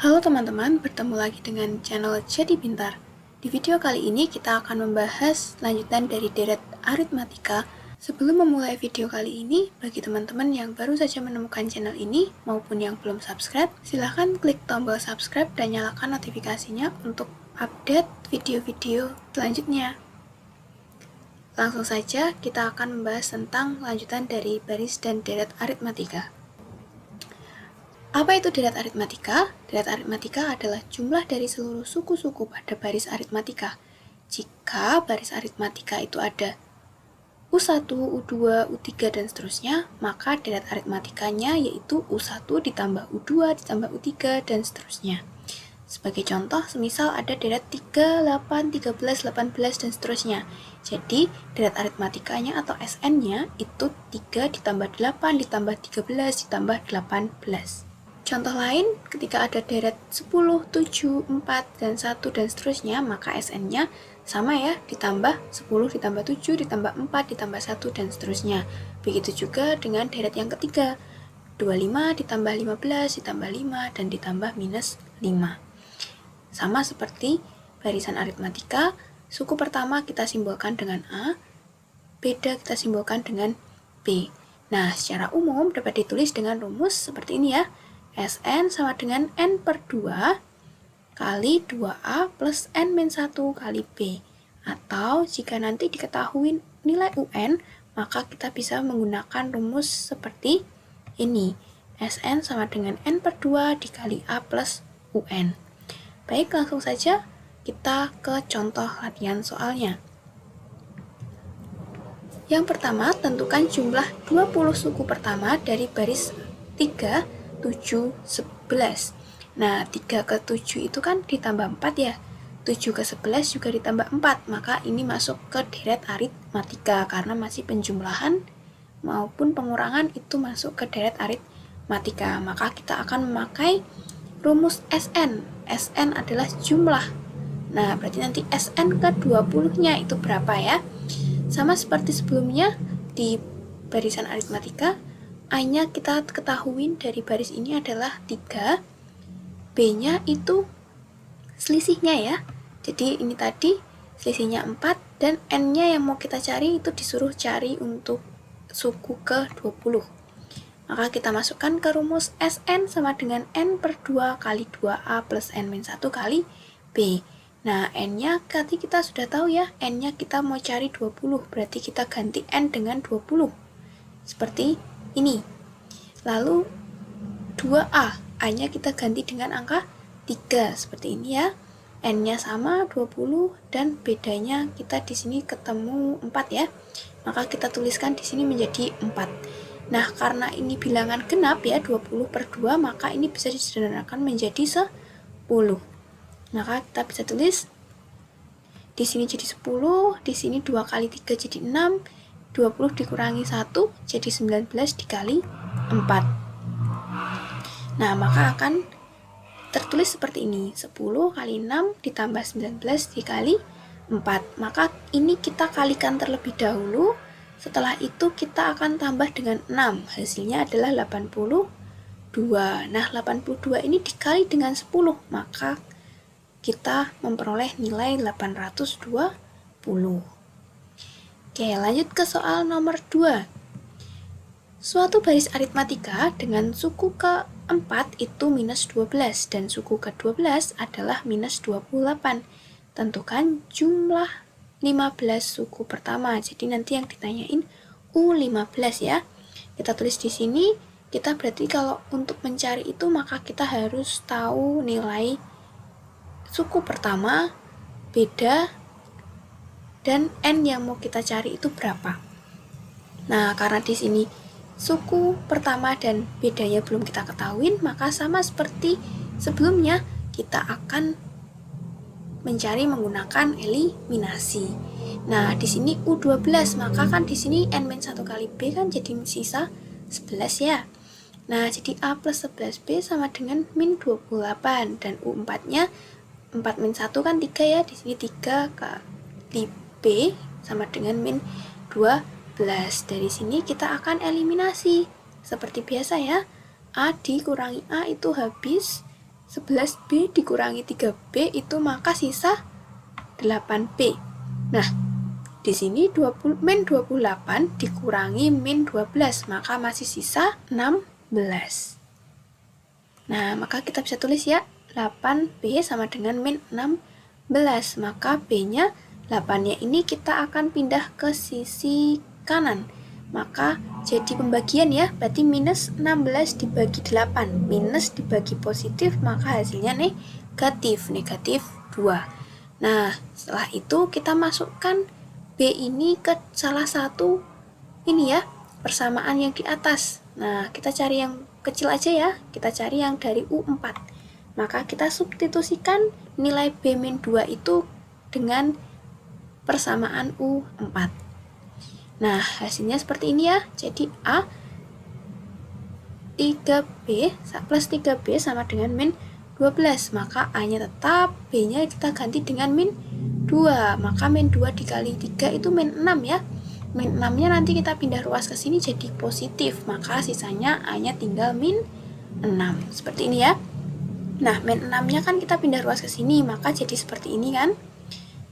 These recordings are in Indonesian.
Halo teman-teman, bertemu lagi dengan channel Jadi Pintar. Di video kali ini kita akan membahas lanjutan dari deret aritmatika. Sebelum memulai video kali ini, bagi teman-teman yang baru saja menemukan channel ini maupun yang belum subscribe, silahkan klik tombol subscribe dan nyalakan notifikasinya untuk update video-video selanjutnya. Langsung saja kita akan membahas tentang lanjutan dari baris dan deret aritmatika. Apa itu deret aritmatika? Deret aritmatika adalah jumlah dari seluruh suku-suku pada baris aritmatika. Jika baris aritmatika itu ada U1, U2, U3, dan seterusnya, maka deret aritmatikanya yaitu U1 ditambah U2 ditambah U3, dan seterusnya. Sebagai contoh, semisal ada deret 3, 8, 13, 18, dan seterusnya. Jadi, deret aritmatikanya atau SN-nya itu 3 ditambah 8 ditambah 13 ditambah 18. Contoh lain, ketika ada deret 10, 7, 4, dan 1, dan seterusnya, maka SN-nya sama ya, ditambah 10, ditambah 7, ditambah 4, ditambah 1, dan seterusnya. Begitu juga dengan deret yang ketiga, 25 ditambah 15, ditambah 5, dan ditambah minus 5. Sama seperti barisan aritmatika, suku pertama kita simbolkan dengan A, beda kita simbolkan dengan B. Nah, secara umum dapat ditulis dengan rumus seperti ini ya. Sn sama dengan N per 2 kali 2A plus N-1 kali B. Atau jika nanti diketahui nilai UN, maka kita bisa menggunakan rumus seperti ini. Sn sama dengan N per 2 dikali A plus UN. Baik, langsung saja kita ke contoh latihan soalnya. Yang pertama, tentukan jumlah 20 suku pertama dari baris 3, 7, 11. Nah, 3 ke 7 itu kan ditambah 4 ya. 7 ke 11 juga ditambah 4. Maka ini masuk ke deret aritmatika karena masih penjumlahan maupun pengurangan itu masuk ke deret aritmatika. Maka kita akan memakai rumus Sn. Sn adalah jumlah. Nah, berarti nanti Sn ke 20-nya itu berapa ya? Sama seperti sebelumnya di barisan aritmatika, A-nya kita ketahui dari baris ini adalah 3, B-nya itu selisihnya ya. Jadi ini tadi selisihnya 4, dan N-nya yang mau kita cari itu disuruh cari untuk suku ke-20. Maka kita masukkan ke rumus Sn sama dengan N per 2 kali 2A plus N-1 kali B. Nah, N-nya tadi kita sudah tahu ya, N-nya kita mau cari 20, berarti kita ganti N dengan 20. Seperti ini. Lalu 2A, A-nya kita ganti dengan angka 3, seperti ini ya. N-nya sama 20 dan bedanya kita di sini ketemu 4 ya. Maka kita tuliskan di sini menjadi 4. Nah, karena ini bilangan genap ya, 20 per 2, maka ini bisa disederhanakan menjadi 10. Maka kita bisa tulis di sini jadi 10, di sini 2 kali 3 jadi 6, 20 dikurangi 1 jadi 19 dikali 4. Nah, maka akan tertulis seperti ini, 10 kali 6 ditambah 19 dikali 4. Maka ini kita kalikan terlebih dahulu, setelah itu kita akan tambah dengan 6, hasilnya adalah 82. Nah, 82 ini dikali dengan 10, maka kita memperoleh nilai 820. Oke, lanjut ke soal nomor 2. Suatu baris aritmatika dengan suku ke-4 itu minus 12 dan suku ke-12 adalah minus 28. Tentukan jumlah 15 suku pertama. Jadi nanti yang ditanyain U15 ya. Kita tulis di sini, kita berarti kalau untuk mencari itu maka kita harus tahu nilai suku pertama, beda, dan N yang mau kita cari itu berapa. Nah, karena di sini suku pertama dan bedanya belum kita ketahui, maka sama seperti sebelumnya kita akan mencari menggunakan eliminasi. Nah, di sini U12, maka kan di sini N-1 kali B kan jadi sisa 11 ya. Nah, jadi A plus 11B sama dengan min 28, dan U4-nya 4 min 1 kan 3 ya, di sini 3 kali B sama dengan min 12. Dari sini kita akan eliminasi. Seperti biasa ya, A dikurangi A itu habis, 11B dikurangi 3B itu maka sisa 8B. Nah, di sini min 28 dikurangi min 12, maka masih sisa 16. Nah, maka kita bisa tulis ya, 8B sama dengan min 16, maka B-nya 8-nya ini kita akan pindah ke sisi kanan. Maka jadi pembagian ya, berarti minus 16 dibagi 8, minus dibagi positif, maka hasilnya negatif 2. Nah, setelah itu kita masukkan B ini ke salah satu ini ya, persamaan yang di atas. Nah, kita cari yang kecil aja ya, kita cari yang dari U4. Maka kita substitusikan nilai B-2 itu dengan persamaan U4. Nah, hasilnya seperti ini ya. Jadi A 3B plus 3B sama dengan min 12. Maka A-nya tetap, B-nya kita ganti dengan min 2. Maka min 2 dikali 3 itu min 6 ya. Min 6-nya nanti kita pindah ruas ke sini jadi positif. Maka sisanya A-nya tinggal min 6. Seperti ini ya. Nah, min 6-nya kan kita pindah ruas ke sini, maka jadi seperti ini kan.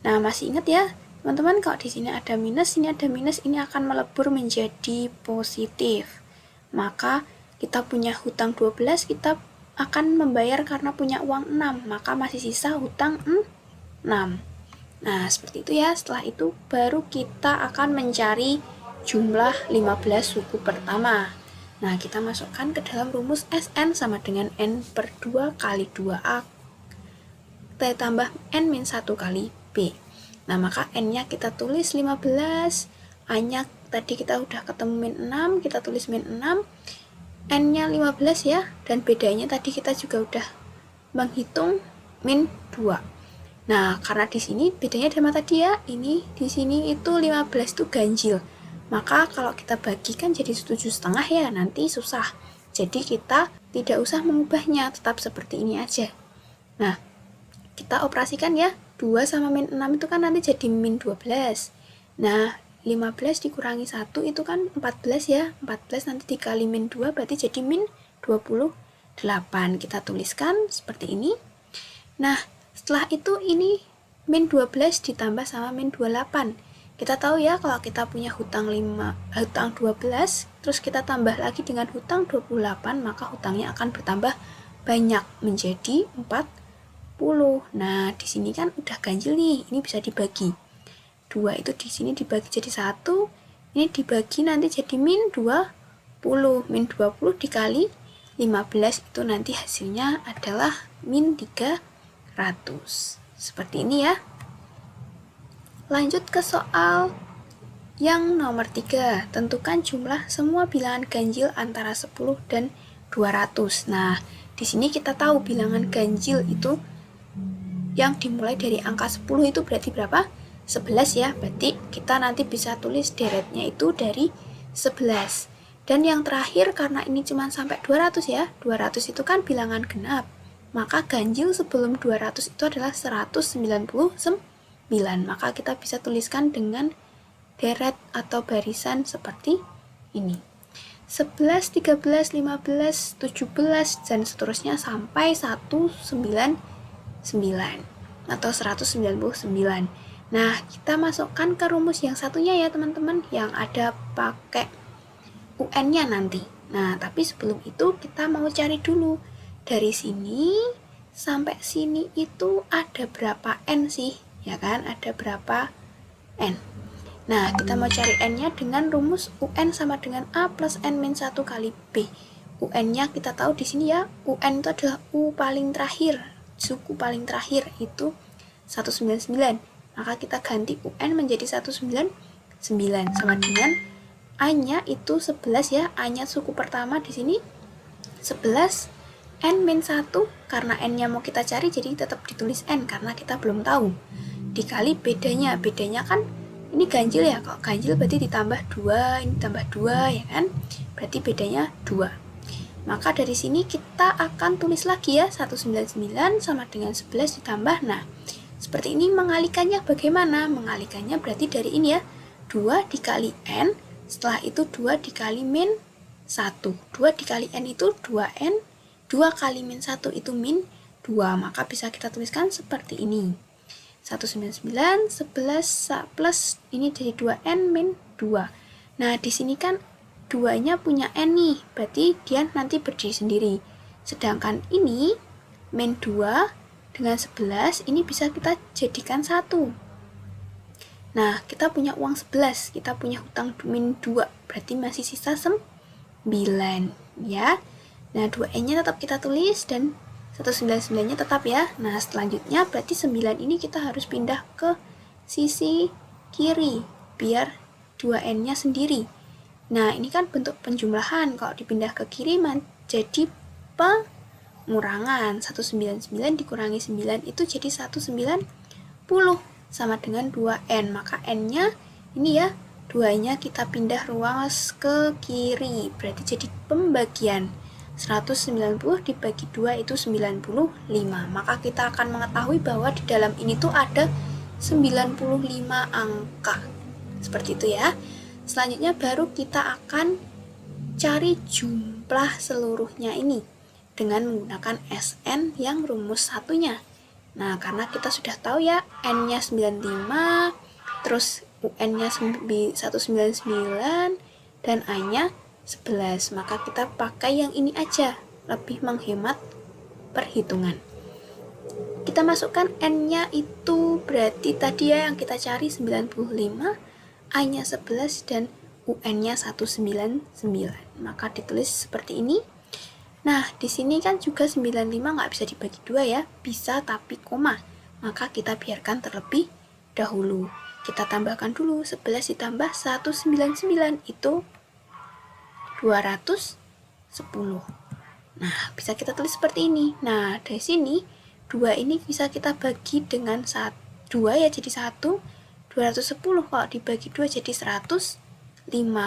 Nah, masih ingat ya, teman-teman, kalau di sini ada minus, ini ada minus, ini akan melebur menjadi positif. Maka kita punya hutang 12, kita akan membayar karena punya uang 6, maka masih sisa hutang 6. Nah, seperti itu ya. Setelah itu baru kita akan mencari jumlah 15 suku pertama. Nah, kita masukkan ke dalam rumus Sn sama dengan N per 2 kali 2A tambah N-1 kali B. Nah, maka N-nya kita tulis 15, A-nya tadi kita udah ketemu min 6, kita tulis min 6, N-nya 15 ya, dan bedanya tadi kita juga udah menghitung min 2. Nah, karena di sini bedanya sama tadi ya, ini di sini itu 15 itu ganjil. Maka kalau kita bagikan jadi 7,5 ya, nanti susah. Jadi kita tidak usah mengubahnya, tetap seperti ini aja. Nah, kita operasikan ya, 2 sama min 6 itu kan nanti jadi min 12. Nah, 15 dikurangi 1 itu kan 14 ya. 14 nanti dikali min 2 berarti jadi min 28. Kita tuliskan seperti ini. Nah, setelah itu ini min 12 ditambah sama min 28. Kita tahu ya, kalau kita punya hutang 12, terus kita tambah lagi dengan hutang 28, maka hutangnya akan bertambah banyak menjadi 40. Nah, di sini kan udah ganjil nih, ini bisa dibagi. 2 itu di sini dibagi jadi 1, ini dibagi nanti jadi min 20. Min 20 dikali 15 itu nanti hasilnya adalah min 300. Seperti ini ya. Lanjut ke soal yang nomor 3. Tentukan jumlah semua bilangan ganjil antara 10 dan 200. Nah, di sini kita tahu bilangan ganjil itu yang dimulai dari angka 10 itu berarti berapa? 11 ya. Berarti kita nanti bisa tulis deretnya itu dari 11. Dan yang terakhir karena ini cuma sampai 200 ya. 200 itu kan bilangan genap. Maka ganjil sebelum 200 itu adalah 199. Maka kita bisa tuliskan dengan deret atau barisan seperti ini. 11, 13, 15, 17 dan seterusnya sampai 199 atau 199. Nah, kita masukkan ke rumus yang satunya ya teman-teman, yang ada pakai UN-nya nanti. Nah, tapi sebelum itu kita mau cari dulu dari sini sampai sini itu ada berapa N sih? Ya kan, ada berapa N. Nah, kita mau cari N-nya dengan rumus UN sama dengan A plus N-1 kali B. UN-nya kita tahu di sini ya, UN itu adalah U paling terakhir, suku paling terakhir itu 199. Maka kita ganti UN menjadi 199 sama dengan A-nya itu 11 ya, A-nya suku pertama di sini 11, N-1 karena N-nya mau kita cari jadi tetap ditulis N karena kita belum tahu. Dikali bedanya kan ini ganjil ya, kalau ganjil berarti ditambah 2, ini tambah 2 ya kan, berarti bedanya 2. Maka dari sini kita akan tulis lagi ya, 199 sama dengan 11 ditambah. Nah, seperti ini mengalikannya bagaimana? Mengalikannya berarti dari ini ya, 2 dikali N, setelah itu 2 dikali min 1. 2 dikali N itu 2N 2 kali min 1 itu min 2, maka bisa kita tuliskan seperti ini. 199, 11 plus ini jadi 2n min 2. Nah, di sini kan 2-nya punya n nih, berarti dia nanti berdiri sendiri. Sedangkan ini min 2 dengan 11 ini bisa kita jadikan 1. Nah, kita punya uang 11, kita punya hutang min 2, berarti masih sisa 9 ya. Nah, 2n-nya tetap kita tulis dan 199-nya tetap ya. Nah, selanjutnya berarti 9 ini kita harus pindah ke sisi kiri biar 2n-nya sendiri. Nah, ini kan bentuk penjumlahan. Kalau dipindah ke kiri jadi pengurangan. 199 dikurangi 9 itu jadi 190 sama dengan 2n. Maka n-nya ini ya, 2-nya kita pindah ruas ke kiri. Berarti jadi pembagian. 190 dibagi 2 itu 95. Maka kita akan mengetahui bahwa di dalam ini tuh ada 95 angka. Seperti itu ya. Selanjutnya baru kita akan cari jumlah seluruhnya ini dengan menggunakan SN yang rumus satunya. Nah, karena kita sudah tahu ya, N-nya 95, terus UN-nya 199, dan A-nya 11, maka kita pakai yang ini aja, lebih menghemat perhitungan. Kita masukkan N-nya itu berarti tadi ya yang kita cari 95, A-nya 11 dan UN-nya 199. Maka ditulis seperti ini. Nah, di sini kan juga 95 nggak bisa dibagi 2 ya, bisa tapi koma. Maka kita biarkan terlebih dahulu. Kita tambahkan dulu 11 ditambah 199 itu 210. Nah, bisa kita tulis seperti ini. Nah, dari sini 2 ini bisa kita bagi dengan 2 ya jadi 1. 210 kalau dibagi 2 jadi 105,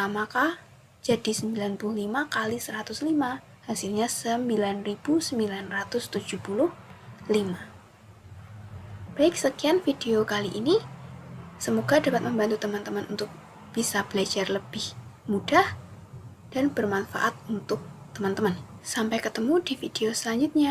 maka jadi 95 kali 105, hasilnya 9.975. Baik, sekian video kali ini. Semoga dapat membantu teman-teman untuk bisa belajar lebih mudah dan bermanfaat untuk teman-teman. Sampai ketemu di video selanjutnya.